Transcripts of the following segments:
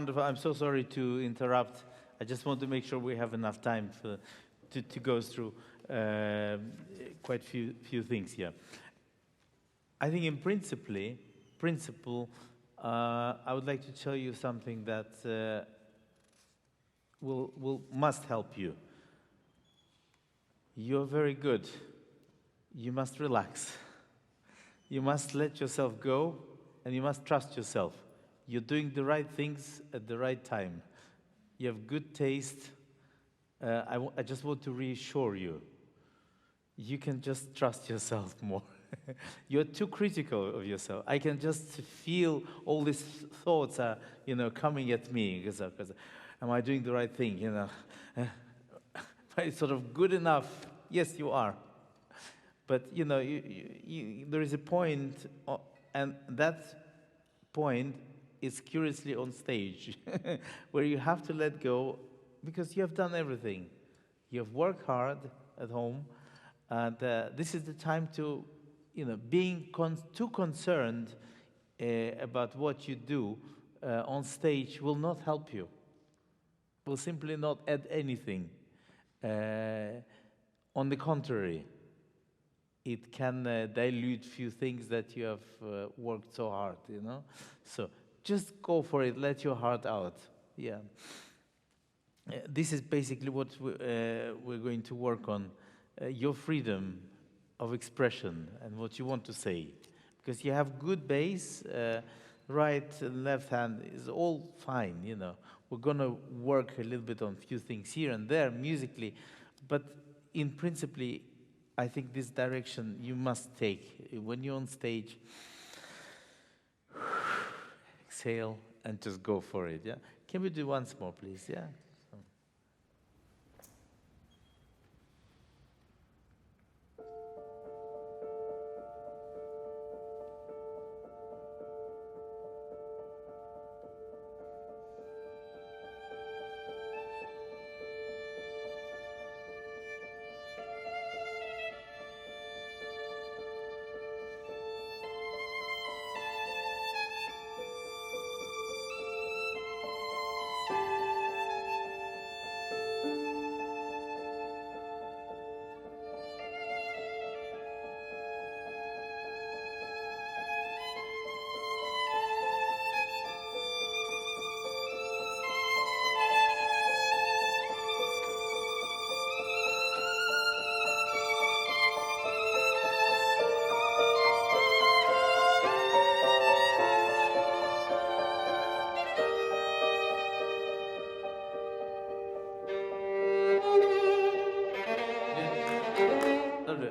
wonderful. I'm so sorry to interrupt. I just want to make sure we have enough time to go through quite few things here. I think in principle, I would like to tell you something that must help you. You're very good. You must relax. You must let yourself go, and you must trust yourself. You're doing the right things at the right time. You have good taste. I just want to reassure you. You can just trust yourself more. You're too critical of yourself. I can just feel all these thoughts are, coming at me. Because am I doing the right thing? Am I sort of good enough? Yes, you are. But there is a point, and that point is curiously on stage, where you have to let go, because you have done everything. You have worked hard at home, and this is the time to, being too concerned about what you do on stage will not help you. Will simply not add anything. On the contrary, it can dilute few things that you have worked so hard, So just go for it, let your heart out. Yeah. This is basically what we're going to work on, your freedom of expression and what you want to say. Because you have good bass, right and left hand is all fine, We're going to work a little bit on a few things here and there musically, but in principle, I think this direction you must take. When you're on stage, exhale and just go for it, yeah? Can we do once more, please, yeah?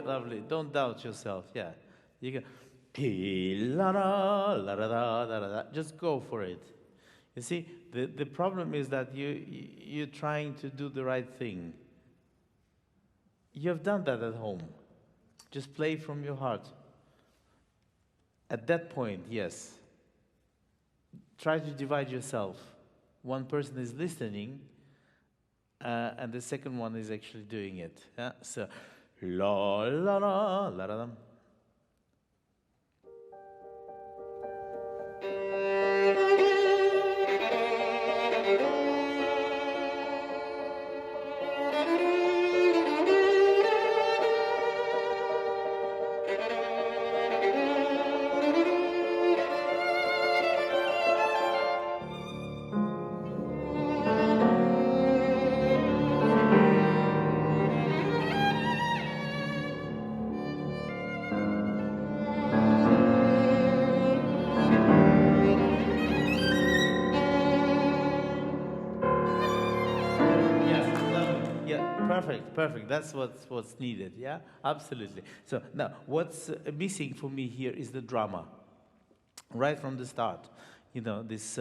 Lovely. Don't doubt yourself. Yeah, you can. Just go for it. You see, the problem is that you're trying to do the right thing. You have done that at home. Just play from your heart. At that point, yes. Try to divide yourself. One person is listening, and the second one is actually doing it. Yeah? So. La la la la la. Perfect. That's what's needed. Yeah, absolutely. So now, what's missing for me here is the drama. Right from the start, this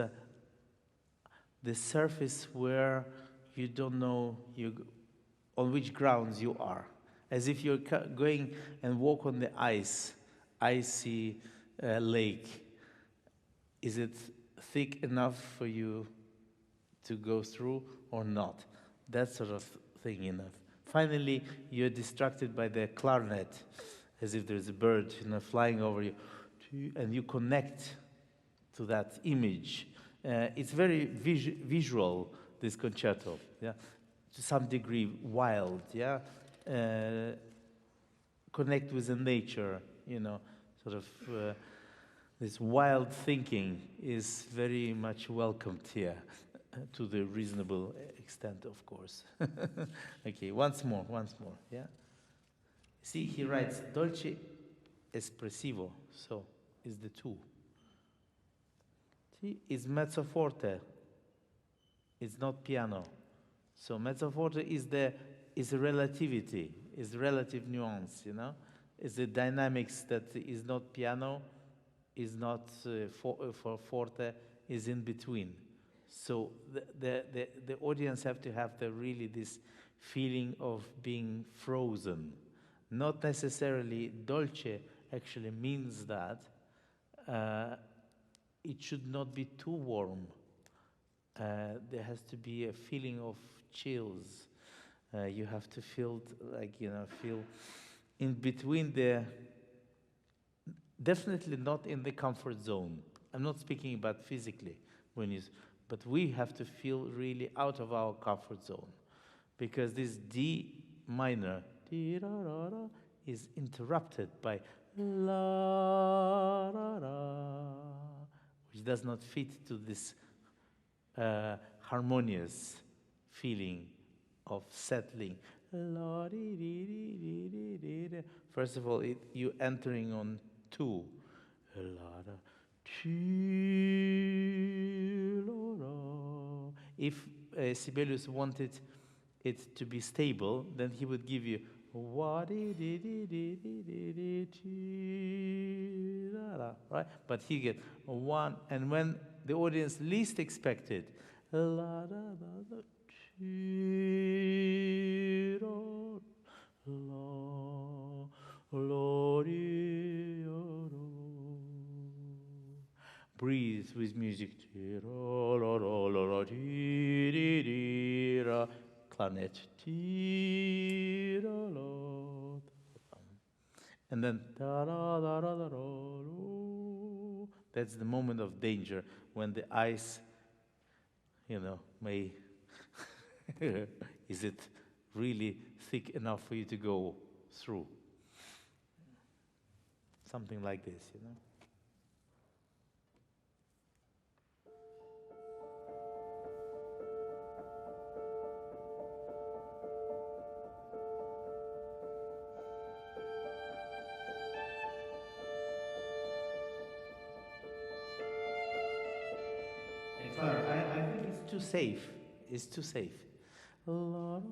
surface where you don't know on which grounds you are, as if you're going and walk on the icy lake. Is it thick enough for you to go through or not? That sort of thing enough. Finally, you're distracted by the clarinet, as if there's a bird flying over you, and you connect to that image, It's very visual, this concerto, yeah, to some degree wild, yeah, connect with the nature, you know, sort of this wild thinking is very much welcomed here, to the reasonable extent, of course. Okay, once more, yeah. See, he writes dolce espressivo, so is the two. See, it's mezzo forte. It's not piano. So mezzo forte is a relativity, is relative nuance, you know? It's the dynamics that is not piano, is not for forte, is in between. So the audience have to have really this feeling of being frozen. Not necessarily dolce actually means that. It should not be too warm. There has to be a feeling of chills. You have to feel feel in between definitely not in the comfort zone. I'm not speaking about physically, but we have to feel really out of our comfort zone, because this D minor is interrupted by la, la, la, which does not fit to this harmonious feeling of settling. First of all, you entering on two. If Sibelius wanted it to be stable, then he would give you right? But he get one, and when the audience least expected, breathe with music, clarinet, and then that's the moment of danger, when the ice, may is it really thick enough for you to go through? Something like this, Clara, I think it's too safe. It's too safe. You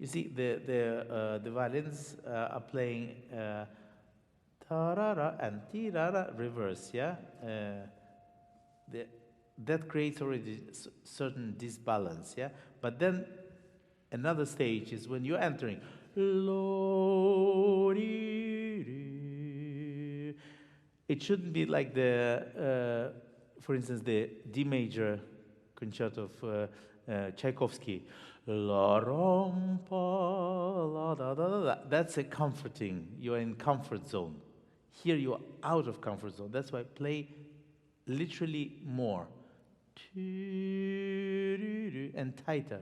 see, the violins are playing ta-ra-ra and ti-ra-ra reverse, yeah? That creates already certain disbalance, yeah? But then another stage is when you're entering. It shouldn't be like for instance, the D major concerto of Tchaikovsky. La rompa, la da da da da. That's a comforting. You are in comfort zone. Here you are out of comfort zone. That's why play literally more and tighter.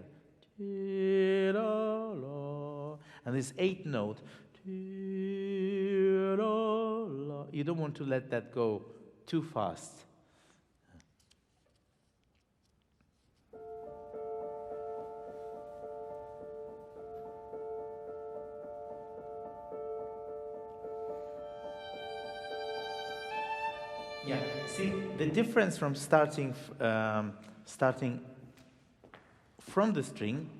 And this eighth note. You don't want to let that go too fast. Yeah, see, the difference from starting from the string,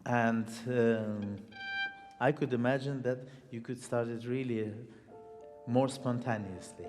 and I could imagine that you could start it really more spontaneously.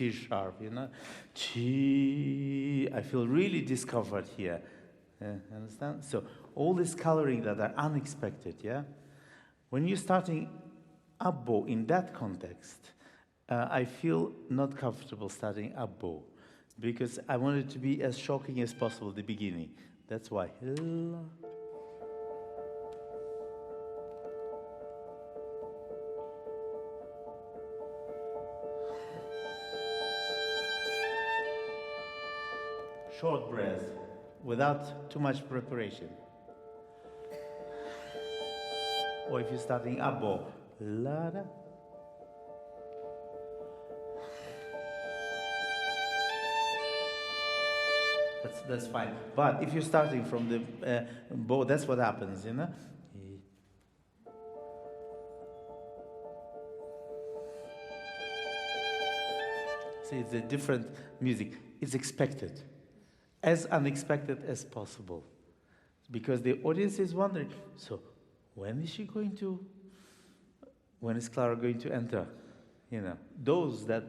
C sharp, you know. I feel really discomfort here. Understand? So all this coloring that are unexpected, yeah? When you're starting up bow in that context, I feel not comfortable starting up bow because I want it to be as shocking as possible at the beginning. That's why. Short breath, without too much preparation. Or if you're starting up bow, la-da. That's fine. But if you're starting from the bow, that's what happens, you know? See, it's a different music. It's expected. As unexpected as possible. Because the audience is wondering, so when is Clara going to enter? You know, those that,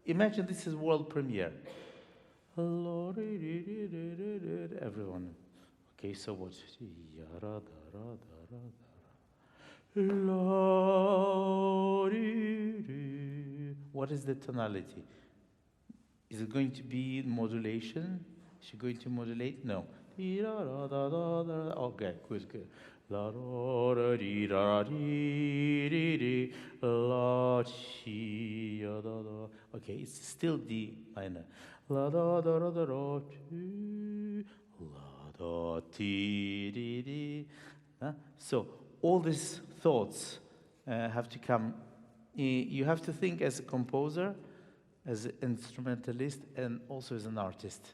imagine this is world premiere. Everyone. Okay, so what? What is the tonality? Is it going to be modulation? Is she going to modulate? No. Okay, good. Okay, it's still D minor. So all these thoughts have to come. You have to think as a composer, as an instrumentalist, and also as an artist.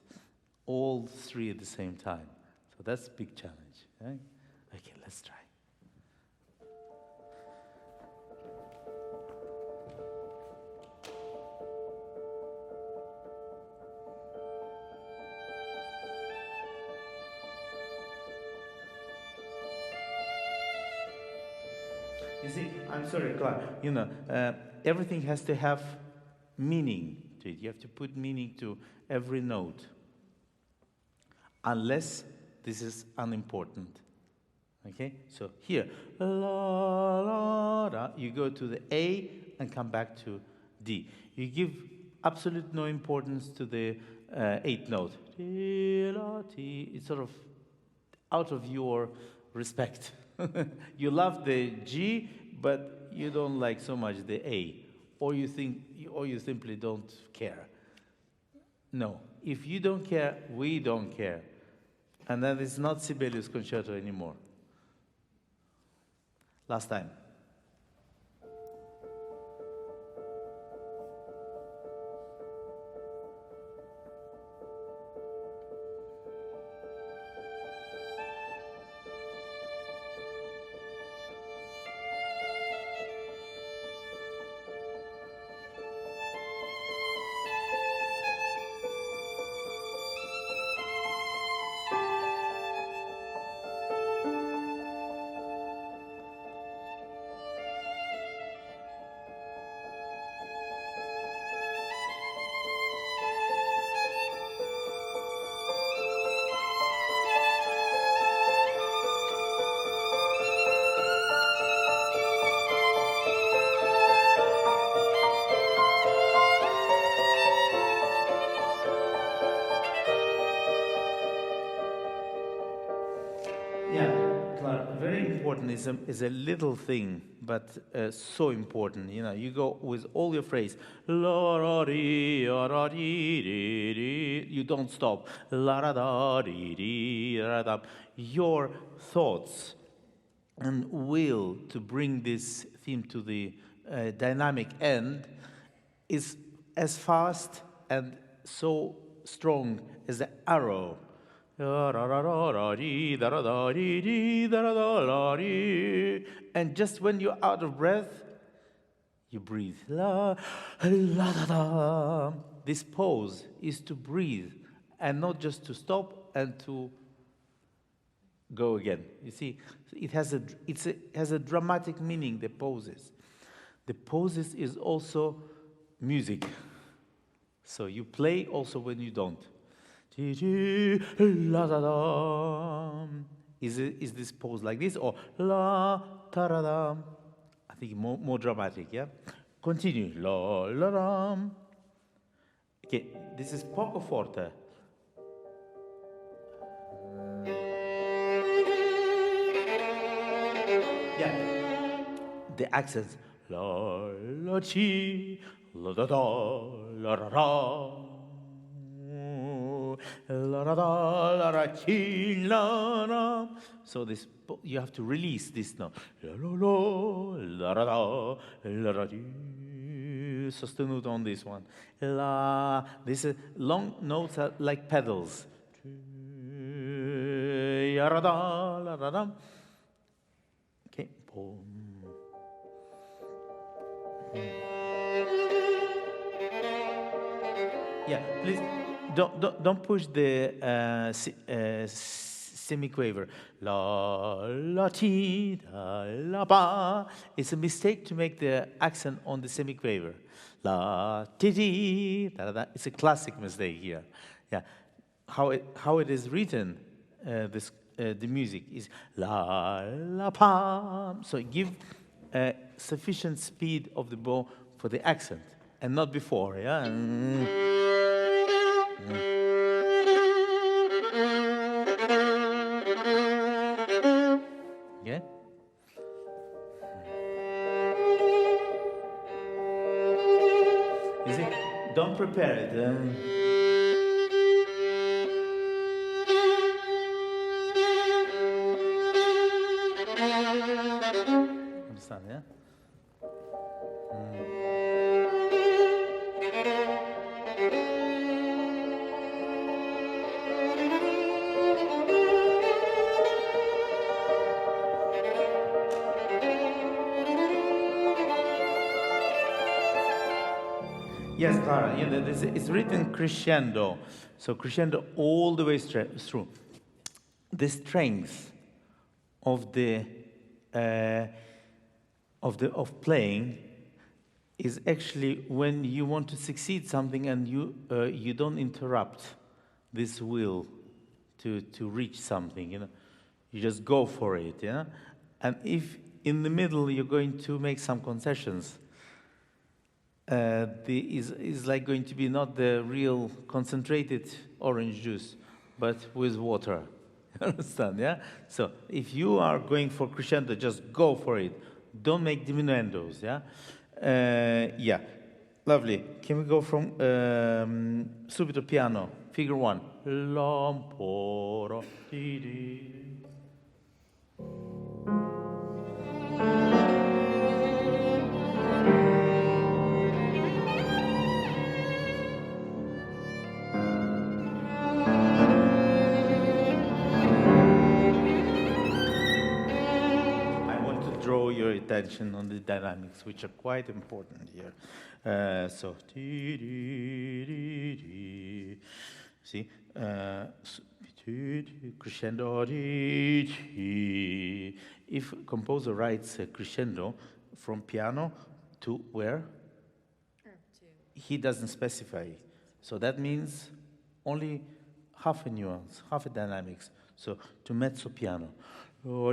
All three at the same time. So that's a big challenge. Right? Okay, let's try. You see, I'm sorry, Clara, you know, everything has to have meaning to it. You have to put meaning to every note. Unless this is unimportant. Okay? So here, la, la, la, you go to the A and come back to D. You give absolute no importance to the eighth note. It's sort of out of your respect. You love the G, but you don't like so much the A. Or you simply don't care. No. If you don't care, we don't care. And then it's not Sibelius Concerto anymore. Last time. Is a little thing, but so important. You know, you go with all your phrase. You don't stop. Your thoughts and will to bring this theme to the dynamic end is as fast and so strong as the arrow. And just when you're out of breath, you breathe. This pause is to breathe and not just to stop and to go again. You see, it has a dramatic meaning, the pauses. The pauses is also music. So you play also when you don't. La da da. Is this pose like this or la ta da da? I think more dramatic, yeah? Continue. La la da. Okay, this is poco forte. Yeah. The accents. La la chi, la da da, la ra ra. La ra da, la ra chi, la ra. So this you have to release this now. La la la, la ra da, la ra di. Sostenuto on this one. La. These long notes are like pedals. La ra da, la ra da. Okay. Boom. Yeah, please don't push the semiquaver. La la ti da la ba. It's a mistake to make the accent on the semiquaver. La ti ti da da. It's a classic mistake here. Yeah, how it is written, the music is la la pa. So give sufficient speed of the bow for the accent and not before. Yeah. Yeah. You see, don't prepare it. Understand? Yeah. Yes, Clara, it's written crescendo. So crescendo all the way through. The strength of playing is actually when you want to succeed something and you don't interrupt this will to reach something, you know. You just go for it, yeah. And if in the middle you're going to make some concessions, is like going to be not the real concentrated orange juice, but with water. You understand, yeah? So if you are going for crescendo, just go for it. Don't make diminuendos, yeah? Yeah, lovely. Can we go from subito piano, figure 1. Lomporo, di di. Draw your attention on the dynamics, which are quite important here. So, see, crescendo. If composer writes a crescendo from piano to where? He doesn't specify. So that means only half a nuance, half a dynamics. So to mezzo piano. Now,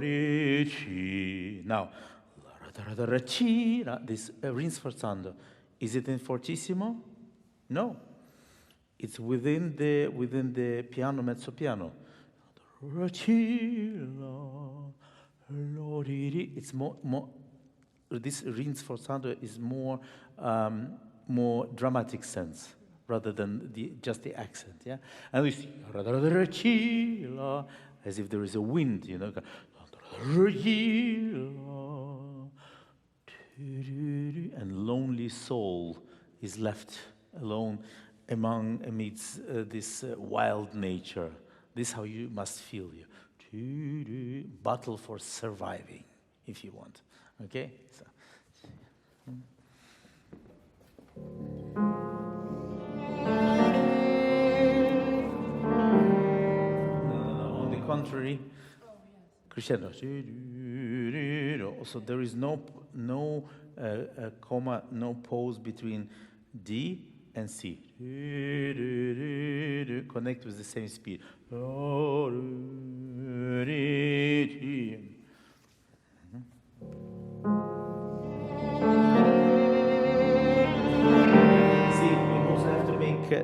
this rinforzando, is it in fortissimo? No, it's within the piano, mezzo piano. It's more this rinforzando is more dramatic sense rather than just the accent, yeah. And we see as if there is a wind, you know. And lonely soul is left alone amidst this wild nature. This is how you must feel. You battle for surviving, if you want. Okay. So. On the contrary, crescendo. So there is no comma, no pause between D and C. Connect with the same speed.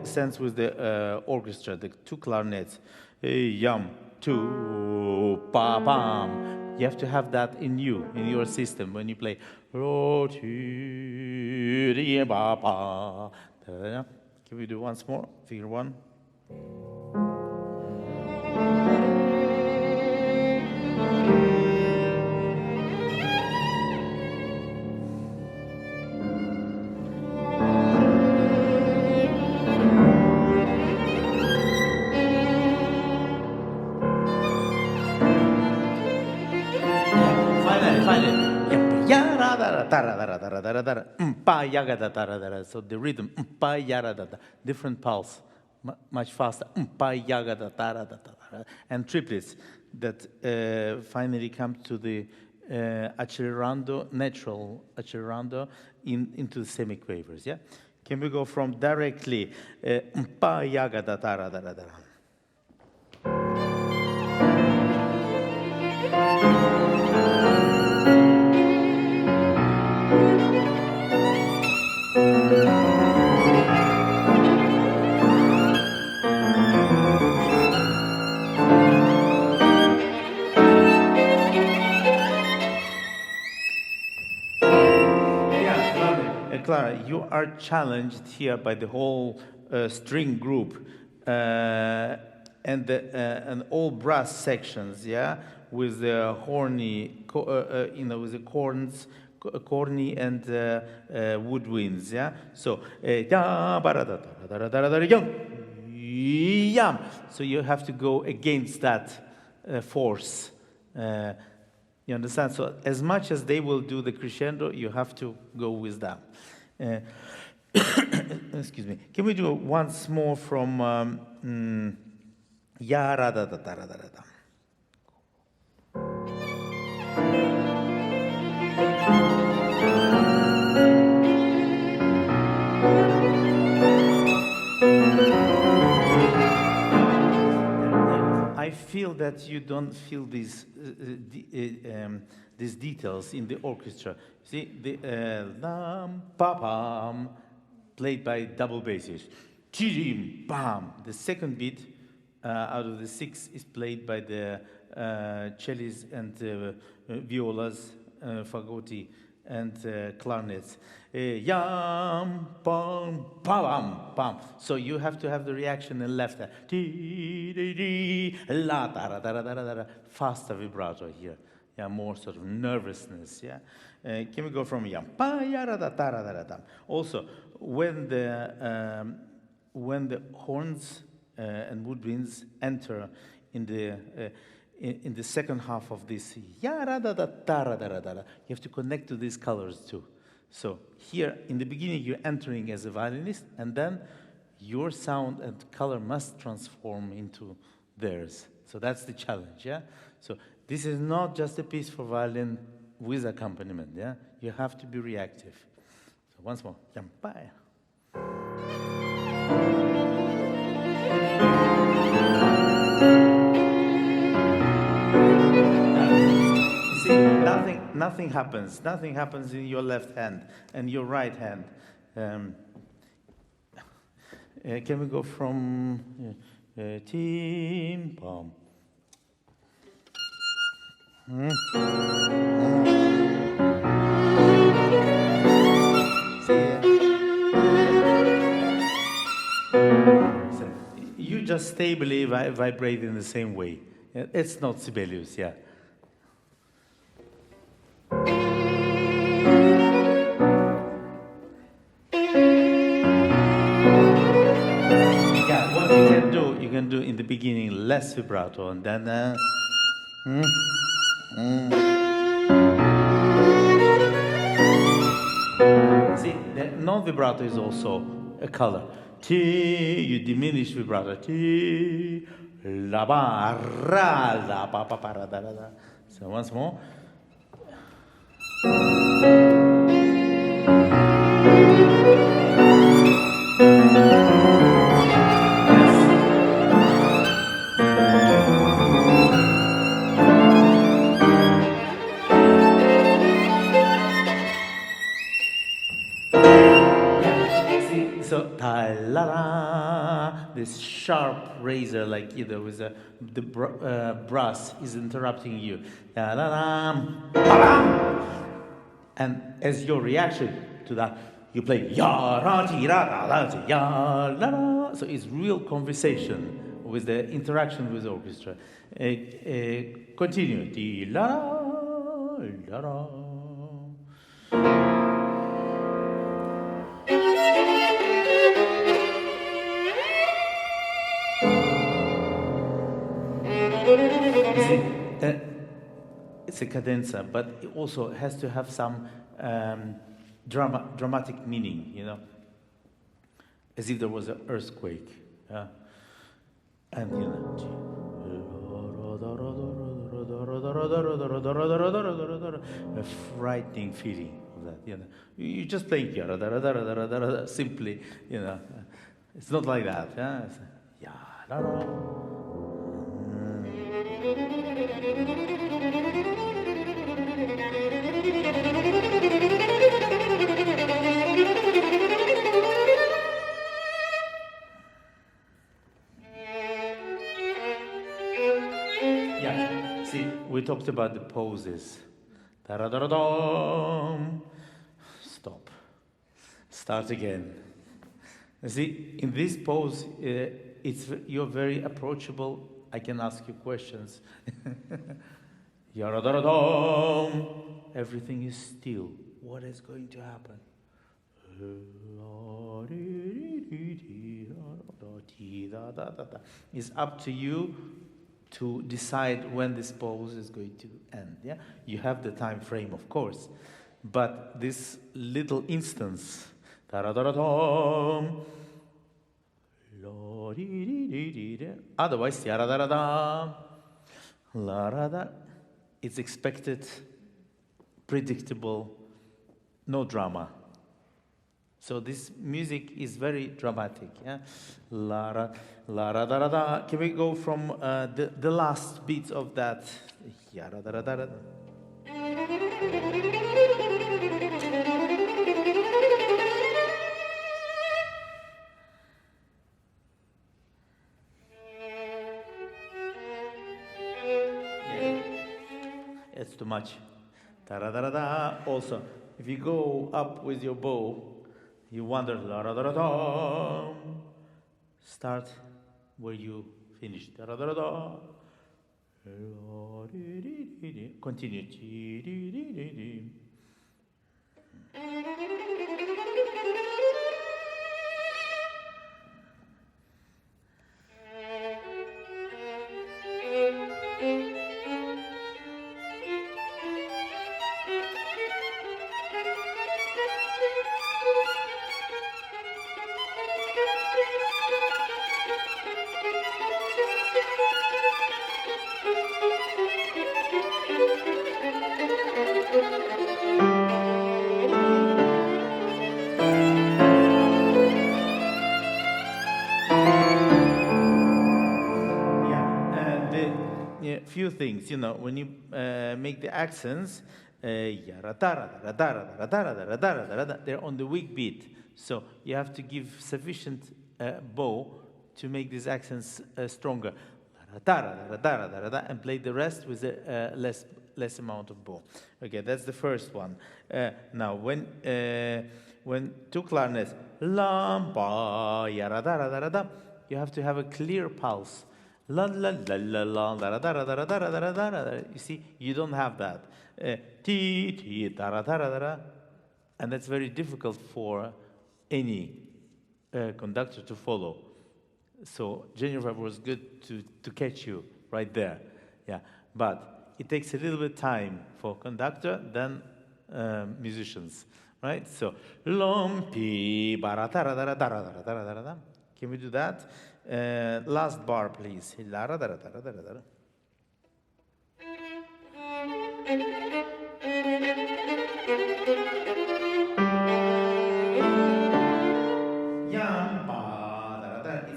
Sense with the orchestra, the two clarinets, yum, two, pa, bam. You have to have that in you, in your system, when you play. Can we do once more? Figure one. So the rhythm, different pulse, much faster, and triplets that finally come to the accelerando, natural accelerando into the semiquavers. Yeah, can we go from directly? Clara, you are challenged here by the whole string group and all brass sections, yeah, with the horny, with the corns, corny and woodwinds, yeah. So so you have to go against that force. You understand? So as much as they will do the crescendo, you have to go with them. Excuse me. Can we do once more from ya ra da da da da da da? I feel that you don't feel these details in the orchestra. See, the pa-pam, played by double basses. Chim-pam. The second beat out of the 6 is played by the cellos and violas, fagotti, and clarinets. Yam, pam, pam, pam. So you have to have the reaction in left hand. La, da, da, da, da, da, faster vibrato here. Yeah, more sort of nervousness. Yeah. Can we go from yam? Pa, ya, da, da, da, da, da. Also, when the horns and woodwinds enter in the second half of this, ya, da, da, da, da, da, da, you have to connect to these colors too. So here, in the beginning, you're entering as a violinist, and then your sound and color must transform into theirs. So that's the challenge, yeah? So this is not just a piece for violin with accompaniment, yeah? You have to be reactive. So once more. Yampaya. Nothing happens. Nothing happens in your left hand and your right hand. Can we go from team pom? So you just stably vibrate in the same way. It's not Sibelius, yeah. You can do in the beginning less vibrato, and then see, the non-vibrato is also a color. T, you diminish vibrato. T, la ba ra la pa pa pa ra da da. So once more. this sharp razor, like with the brass is interrupting you. And as your reaction to that, you play ya ra ti ra da la ti ya la la. So it's real conversation with the interaction with the orchestra. Continue. Ti la la la. It's a cadenza, but it also has to have some dramatic meaning, as if there was an earthquake. And a frightening feeling of that. You just playing simply. It's not like that. See, we talked about the poses. Stop. Start again. See, in this pose, you're very approachable. I can ask you questions. Everything is still. What is going to happen? It's up to you to decide when this pose is going to end. Yeah, you have the time frame, of course, but this little instance, otherwise, it's expected, predictable, no drama. So this music is very dramatic. Yeah, Can we go from the last beats of that? It's too much. Also, if you go up with your bow, you wonder, start where you finished. Continue. Few things, when you make the accents, they're on the weak beat. So you have to give sufficient bow to make these accents stronger. And play the rest with a less amount of bow. Okay, that's the first one. Now, when two clarinets, you have to have a clear pulse. La la la la la da da da da da da da da da. You see, you don't have that. Ti ti da da da da da, and that's very difficult for any conductor to follow. So Geneva was good to catch you right there, yeah. But it takes a little bit time for conductor than musicians, right? So lom pi ba da da da da da da da da. Can we do that? Last bar, please. It's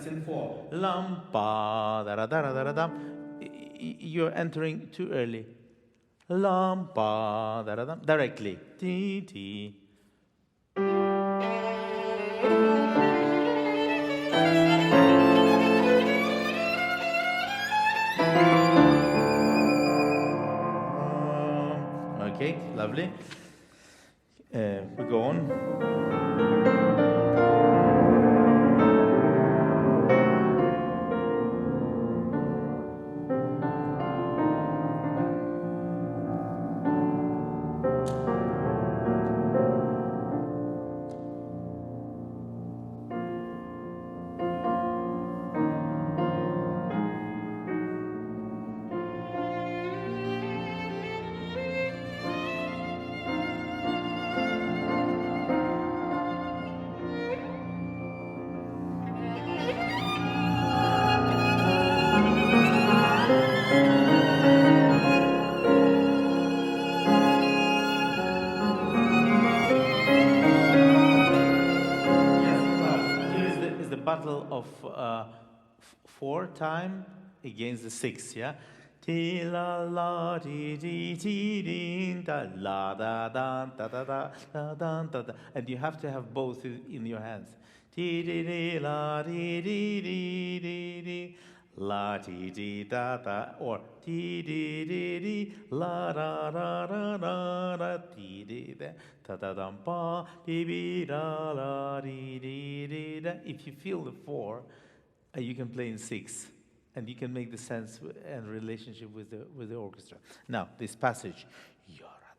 in 4. You're entering too early. Directly. Ti ti. Okay, lovely. We go on. Battle of 4 time against the 6, yeah? Ti la la ti ti ti din da la da da da da da da da da da, and you have to have both in your hands. Ti di di la di di di di di la ti di da da, or ti di di di la da da da da da ti di da da da dum pa di bi da la di di di da. If you feel the 4, you can play in 6, and you can make the sense and relationship with the orchestra. Now, this passage,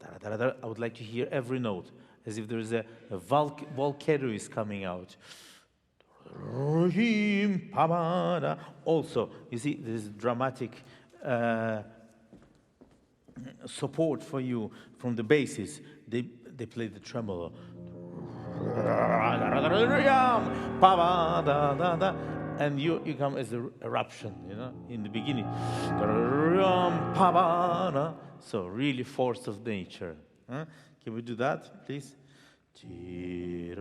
I would like to hear every note as if there is a volcano is coming out. Also, you see, this dramatic support for you from the basses. They play the tremolo. And you come as an eruption, you know, in the beginning. So really force of nature. Huh? Can we do that, please? And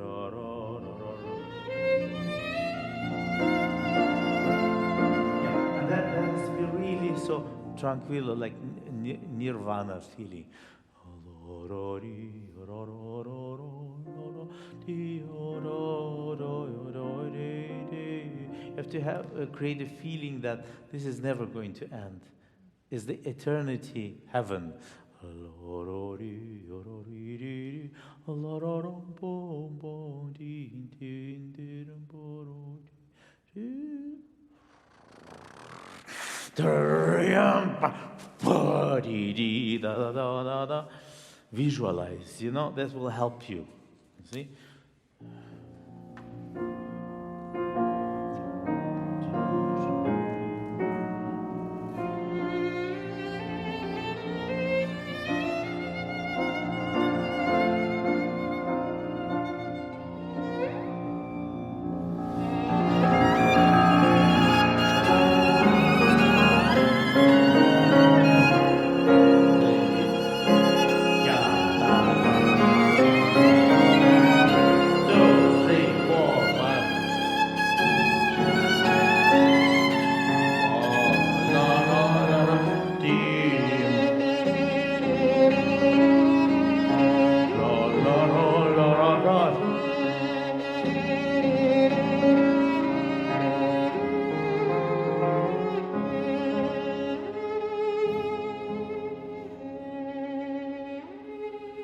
that has to be really so tranquil, like nirvana feeling. You have to create a feeling that this is never going to end. It's the eternity heaven. Visualize, you know, that will help you. See?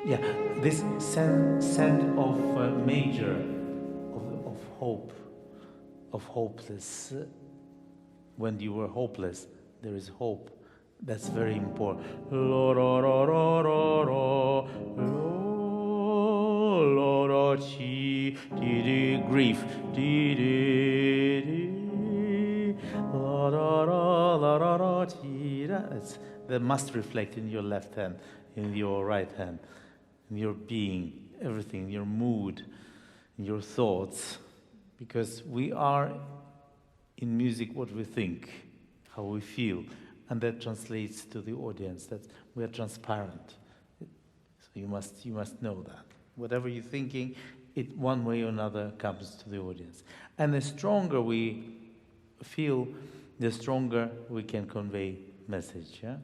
Yeah, this scent of major, of hope, of hopeless. When you were hopeless, there is hope. That's very important. Grief. That must reflect in your left hand, in your right hand, in your being, everything, your mood, your thoughts. Because we are in music what we think, how we feel, and that translates to the audience. That we are transparent. So you must know that. Whatever you're thinking, it one way or another comes to the audience. And the stronger we feel, the stronger we can convey message. Yeah?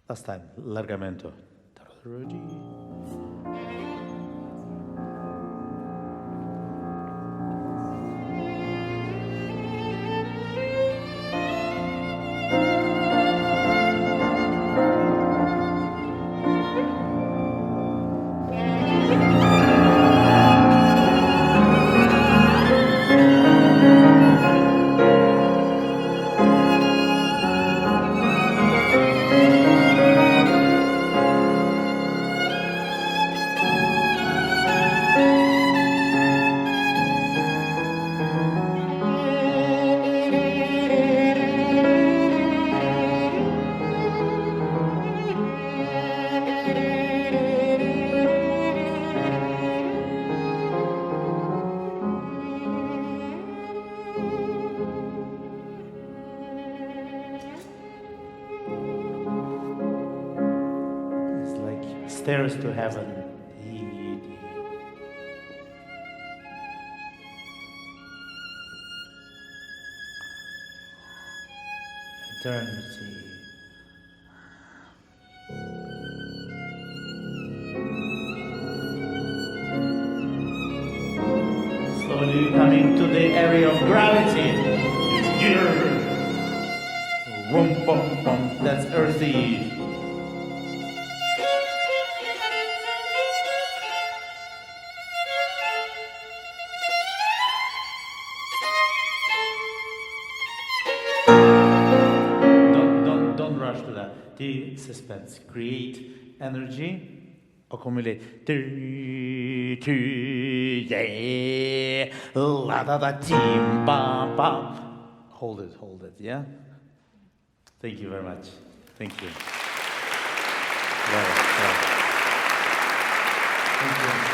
Last time, largamento. stairs to heaven. Eternity. Slowly coming to the area of gravity. Whoom, bum, bum. That's earthy. Don't rush to that. The suspense. Create energy. Accumulate. Yeah. La da da tim bam bam. Hold it, yeah? Thank you very much. Thank you. Wow. Thank you.